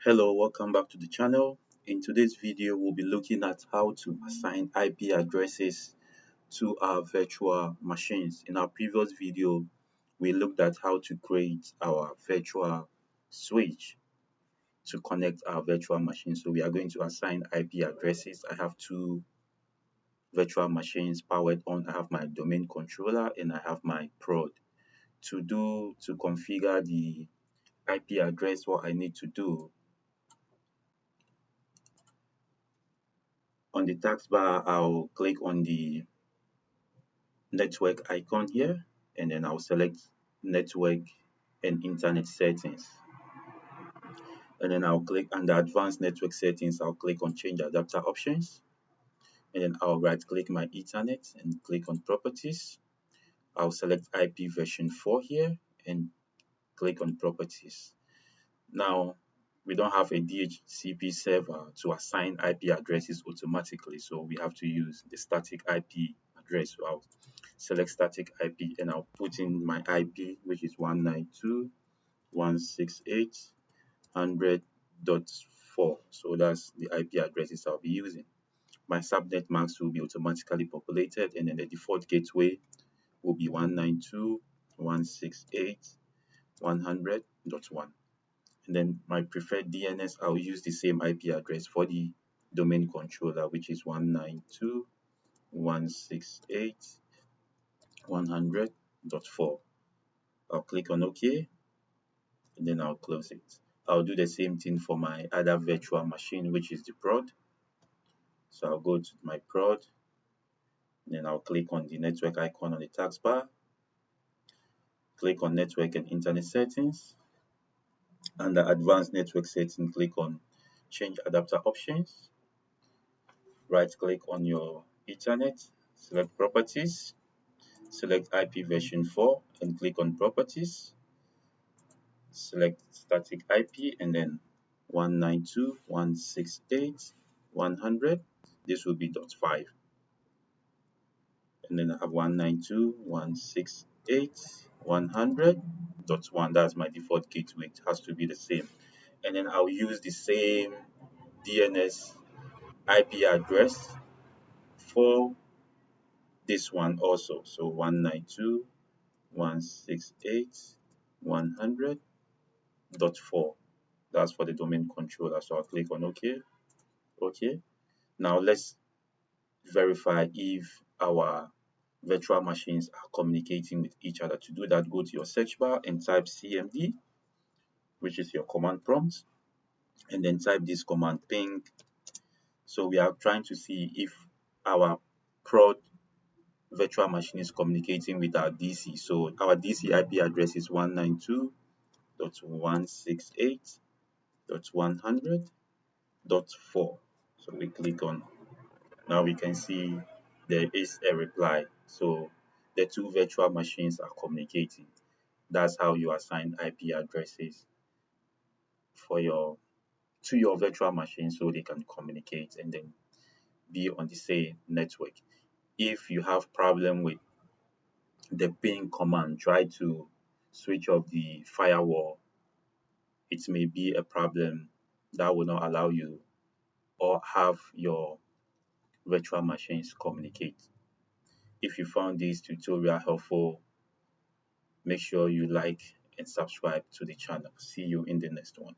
Hello, welcome back to the channel. In today's video, we'll be looking at how to assign IP addresses to our virtual machines. In our previous video, we looked at how to create our virtual switch to connect our virtual machine. So we are going to assign IP addresses. I have two virtual machines powered on. I have my domain controller and I have my prod. To configure the IP address, what I need to do on the taskbar, I'll click on the network icon here, and then I'll select network and internet settings, and then I'll click under advanced network settings. I'll click on change adapter options, and then I'll right click my ethernet and click on properties. I'll select IP version 4 here and click on properties. Now we don't have a DHCP server to assign IP addresses automatically, so we have to use the static IP address. So I'll select static IP and I'll put in my IP, which is 192.168.100.4. So that's the IP addresses I'll be using. My subnet masks will be automatically populated, and then the default gateway will be 192.168.100.1. And then my preferred DNS, I'll use the same IP address for the domain controller, which is 192.168.100.4. I'll click on OK, and then I'll close it. I'll do the same thing for my other virtual machine, which is the prod. So I'll go to my prod, and then I'll click on the network icon on the taskbar, click on network and internet settings. Under advanced network settings, click on change adapter options. Right click on your ethernet, select properties, select IP version 4 and click on properties. Select static IP and then 192.168.100. This will be .5. And then I have 192.168.100.1. That's my default gateway. It has to be the same. And then I'll use the same DNS IP address for this one also. So 192.168.100.4. That's for the domain controller. So I'll click on OK. OK. Now let's verify if our virtual machines are communicating with each other. To do that, go to your search bar and type CMD, which is your command prompt, and then type this command ping. So we are trying to see if our prod virtual machine is communicating with our DC. So our DC IP address is 192.168.100.4. So we click on. Now we can see there is a reply. So the two virtual machines are communicating. That's how you assign IP addresses for your virtual machine so they can communicate and then be on the same network. If you have problem with the ping command, try to switch off the firewall. It may be a problem that will not allow you or have your virtual machines communicate. If you found this tutorial helpful, make sure you like and subscribe to the channel. See you in the next one.